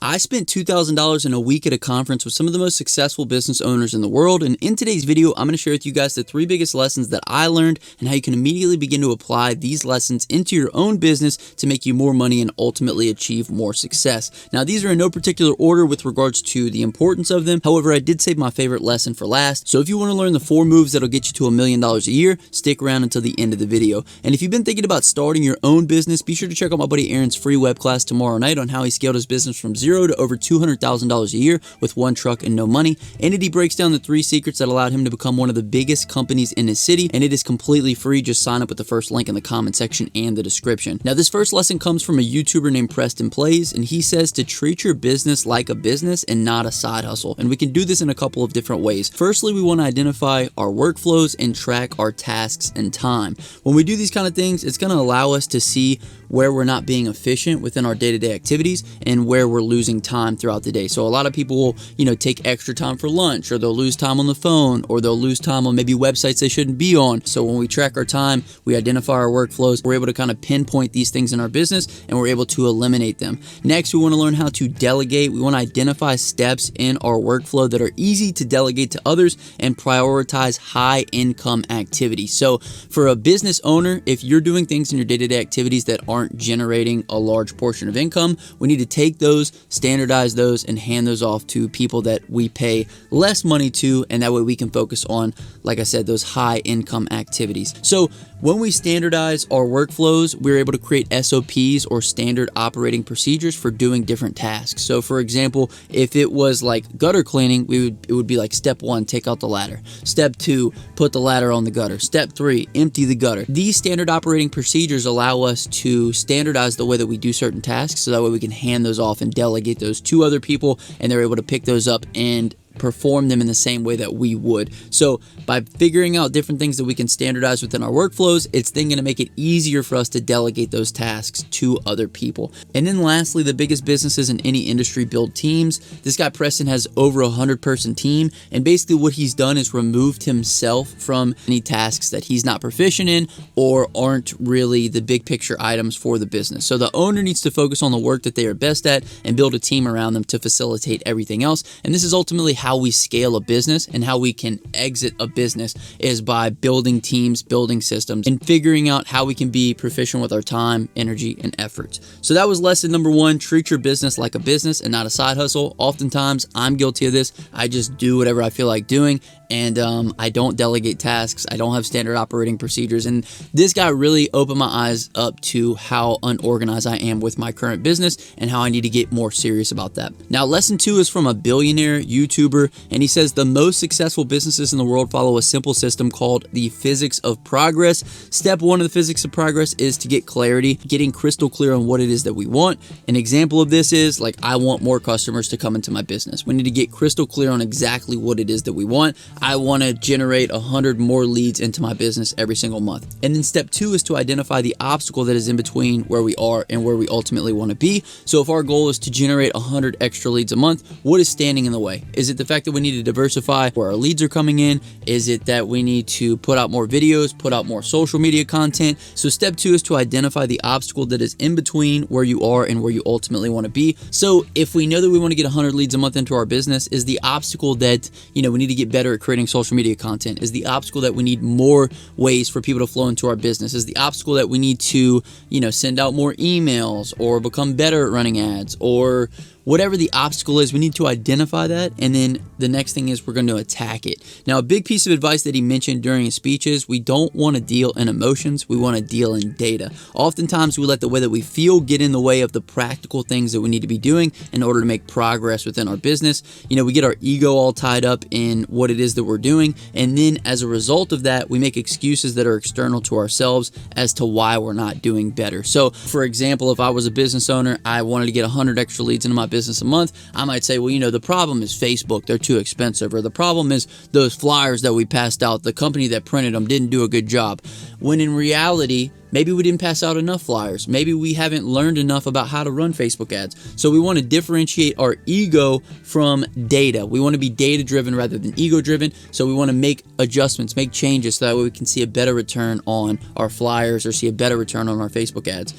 I spent $2,000 in a week at a conference with some of the most successful business owners in the world, and in today's video, I'm going to share with you guys the 3 biggest lessons that I learned and how you can immediately begin to apply these lessons into your own business to make you more money and ultimately achieve more success. Now, these are in no particular order with regards to the importance of them. However, I did save my favorite lesson for last. So if you want to learn the 4 moves that'll get you to $1 million a year, stick around until the end of the video. And if you've been thinking about starting your own business, be sure to check out my buddy Aaron's free web class tomorrow night on how he scaled his business from zero to over $200,000 a year with 1 truck and no money. And he breaks down the 3 secrets that allowed him to become one of the biggest companies in his city, and it is completely free. Just sign up with the first link in the comment section and the description. Now, this first lesson comes from a YouTuber named Preston Plays, and he says to treat your business like a business and not a side hustle. And we can do this in a couple of different ways. Firstly, we want to identify our workflows and track our tasks and time. When we do these kind of things, it's going to allow us to see where we're not being efficient within our day-to-day activities and where we're losing time throughout the day. So a lot of people will, take extra time for lunch, or they'll lose time on the phone, or they'll lose time on maybe websites they shouldn't be on. So when we track our time, we identify our workflows, we're able to kind of pinpoint these things in our business and we're able to eliminate them. Next, we want to learn how to delegate. We want to identify steps in our workflow that are easy to delegate to others and prioritize high income activities. So for a business owner, if you're doing things in your day-to-day activities that aren't generating a large portion of income, we need to take those, standardize those, and hand those off to people that we pay less money to, and that way we can focus on, like I said, those high income activities. So when we standardize our workflows, we're able to create SOPs or standard operating procedures for doing different tasks. So for example, if it was like gutter cleaning, it would be like step 1, take out the ladder. Step 2, put the ladder on the gutter. Step 3, empty the gutter. These standard operating procedures allow us to standardize the way that we do certain tasks, so that way we can hand those off and delegate those to other people, and they're able to pick those up and perform them in the same way that we would. So by figuring out different things that we can standardize within our workflows, it's then going to make it easier for us to delegate those tasks to other people. And then lastly, the biggest businesses in any industry build teams. This guy Preston has over 100-person team, and basically what he's done is removed himself from any tasks that he's not proficient in or aren't really the big picture items for the business. So the owner needs to focus on the work that they are best at and build a team around them to facilitate everything else. And this is ultimately how we scale a business, and how we can exit a business is by building teams, building systems, and figuring out how we can be proficient with our time, energy, and efforts. So that was lesson number 1, treat your business like a business and not a side hustle. Oftentimes, I'm guilty of this. I just do whatever I feel like doing, and I don't delegate tasks. I don't have standard operating procedures. And this guy really opened my eyes up to how unorganized I am with my current business and how I need to get more serious about that. Now, lesson 2 is from a billionaire YouTuber, and he says the most successful businesses in the world follow a simple system called the physics of progress. Step 1 of the physics of progress is to get clarity, getting crystal clear on what it is that we want. An example of this is like, I want more customers to come into my business. We need to get crystal clear on exactly what it is that we want. I want to generate 100 more leads into my business every single month. And then step 2 is to identify the obstacle that is in between where we are and where we ultimately want to be. So if our goal is to generate 100 extra leads a month, what is standing in the way? Is it the fact that we need to diversify where our leads are coming in? Is it that we need to put out more videos, put out more social media content? So step 2 is to identify the obstacle that is in between where you are and where you ultimately want to be. So if we know that we want to get 100 leads a month into our business, is the obstacle that, we need to get better at creating social media content? Is the obstacle that we need more ways for people to flow into our business? Is the obstacle that we need to, send out more emails or become better at running ads, or whatever the obstacle is? We need to identify that, and then the next thing is we're going to attack it. Now, a big piece of advice that he mentioned during his speech is we don't want to deal in emotions, we want to deal in data. Oftentimes, we let the way that we feel get in the way of the practical things that we need to be doing in order to make progress within our business. We get our ego all tied up in what it is that we're doing, and then as a result of that, we make excuses that are external to ourselves as to why we're not doing better. So, for example, if I was a business owner, I wanted to get 100 extra leads into my business a month, I might say, well, the problem is Facebook, they're too expensive, or the problem is those flyers that we passed out, the company that printed them didn't do a good job. When in reality, Maybe we didn't pass out enough flyers. Maybe we haven't learned enough about how to run Facebook ads. So we want to differentiate our ego from data. We want to be data driven rather than ego driven. So we want to make adjustments, make changes so that way we can see a better return on our flyers or see a better return on our Facebook ads,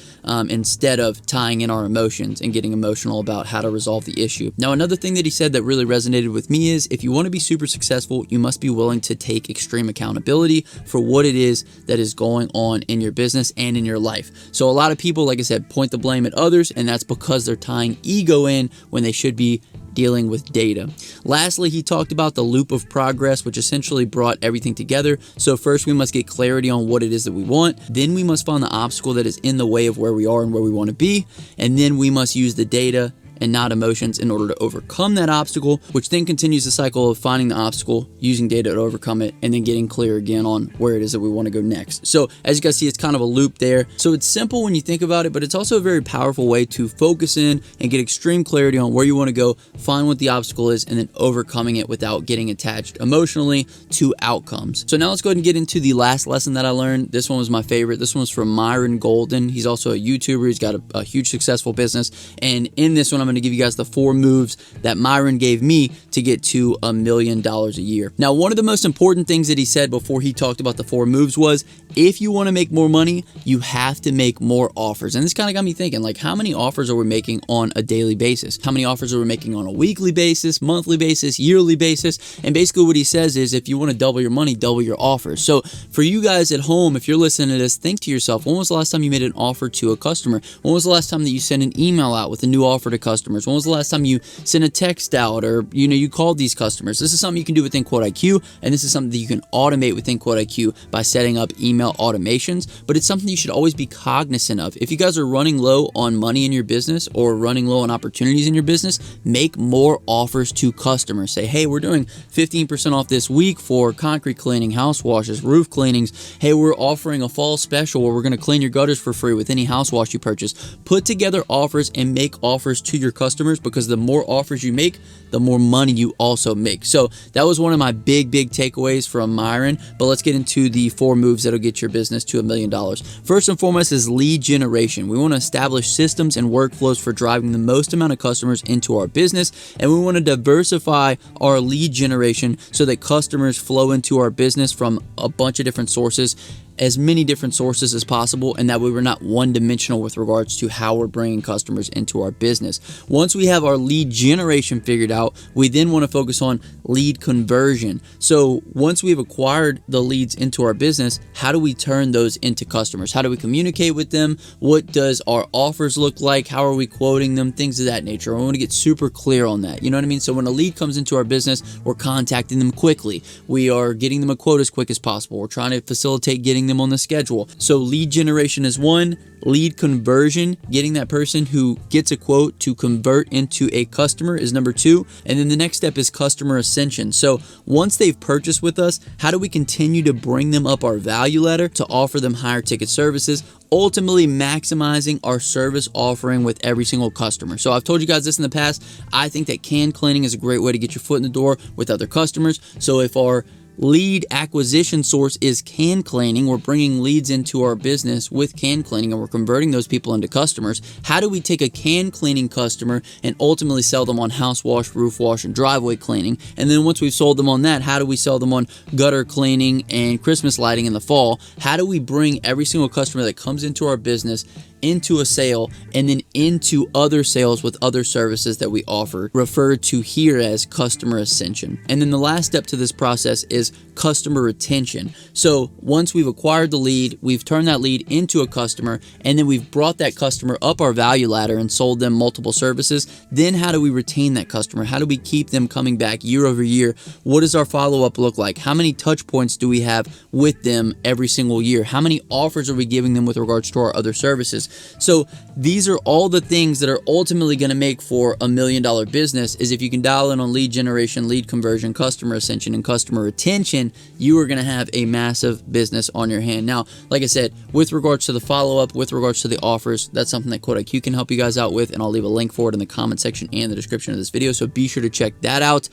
instead of tying in our emotions and getting emotional about how to resolve the issue. Now, another thing that he said that really resonated with me is if you want to be super successful, you must be willing to take extreme accountability for what it is that is going on in your business and in your life. So a lot of people, like I said, point the blame at others, and that's because they're tying ego in when they should be dealing with data. Lastly, he talked about the loop of progress, which essentially brought everything together. So first, we must get clarity on what it is that we want. Then we must find the obstacle that is in the way of where we are and where we want to be. And then we must use the data and not emotions in order to overcome that obstacle, which then continues the cycle of finding the obstacle, using data to overcome it, and then getting clear again on where it is that we want to go next. So as you guys see, it's kind of a loop there. So it's simple when you think about it, but it's also a very powerful way to focus in and get extreme clarity on where you want to go, find what the obstacle is, and then overcoming it without getting attached emotionally to outcomes. So now let's go ahead and get into the last lesson that I learned. This one was my favorite. This one was from Myron Golden. He's also a YouTuber. He's got a huge successful business. And in this one, I'm going to give you guys the 4 moves that Myron gave me to get to $1 million a year. Now, one of the most important things that he said before he talked about the 4 moves was, if you want to make more money, you have to make more offers. And this kind of got me thinking, like, how many offers are we making on a daily basis? How many offers are we making on a weekly basis, monthly basis, yearly basis? And basically what he says is, if you want to double your money, double your offers. So for you guys at home, if you're listening to this, think to yourself, when was the last time you made an offer to a customer? When was the last time that you sent an email out with a new offer to customers? When was the last time you sent a text out, or you called these customers? This is something you can do within Quote IQ, and this is something that you can automate within Quote IQ by setting up email automations. But it's something you should always be cognizant of. If you guys are running low on money in your business or running low on opportunities in your business, make more offers to customers. Say, hey, we're doing 15% off this week for concrete cleaning, house washes, roof cleanings. Hey, we're offering a fall special where we're going to clean your gutters for free with any house wash you purchase. Put together offers and make offers to your customers, because the more offers you make, the more money you also make. So that was one of my big takeaways from Myron. But let's get into the 4 moves that'll get your business to $1 million. First and foremost is lead generation. We want to establish systems and workflows for driving the most amount of customers into our business, and we want to diversify our lead generation so that customers flow into our business from a bunch of different sources, as many different sources as possible, and that way we're not one-dimensional with regards to how we're bringing customers into our business. Once we have our lead generation figured out, we then want to focus on lead conversion. So once we've acquired the leads into our business, how do we turn those into customers? How do we communicate with them? What does our offers look like? How are we quoting them? Things of that nature. I want to get super clear on that. You know what I mean? So when a lead comes into our business, we're contacting them quickly. We are getting them a quote as quick as possible. We're trying to facilitate getting them on the schedule. So lead generation is 1. Lead conversion, getting that person who gets a quote to convert into a customer, is number 2. And then the next step is customer ascension. So once they've purchased with us, how do we continue to bring them up our value ladder to offer them higher ticket services, ultimately maximizing our service offering with every single customer? So I've told you guys this in the past. I think that can cleaning is a great way to get your foot in the door with other customers. So if our lead acquisition source is can cleaning, we're bringing leads into our business with can cleaning, and we're converting those people into customers. How do we take a can cleaning customer and ultimately sell them on house wash, roof wash, and driveway cleaning? And then once we've sold them on that, how do we sell them on gutter cleaning and Christmas lighting in the fall? How do we bring every single customer that comes into our business into a sale and then into other sales with other services that we offer, referred to here as customer ascension? And then the last step to this process is customer retention. So once we've acquired the lead, we've turned that lead into a customer, and then we've brought that customer up our value ladder and sold them multiple services, then how do we retain that customer? How do we keep them coming back year over year? What does our follow-up look like? How many touch points do we have with them every single year? How many offers are we giving them with regards to our other services? So these are all the things that are ultimately going to make for $1 million business. Is if you can dial in on lead generation, lead conversion, customer ascension, and customer retention, you are going to have a massive business on your hand. Now, like I said, with regards to the follow-up, with regards to the offers, that's something that QuoteIQ can help you guys out with, and I'll leave a link for it in the comment section and the description of this video, so be sure to check that out.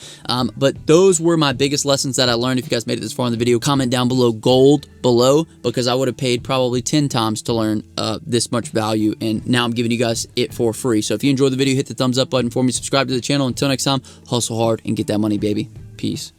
But those were my biggest lessons that I learned. If you guys made it this far in the video, comment down below gold below, because I would have paid probably 10 times to learn this much value, and now I'm giving you guys it for free. So if you enjoyed the video, hit the thumbs up button for me, subscribe to the channel. Until next time, hustle hard and get that money, baby. Peace.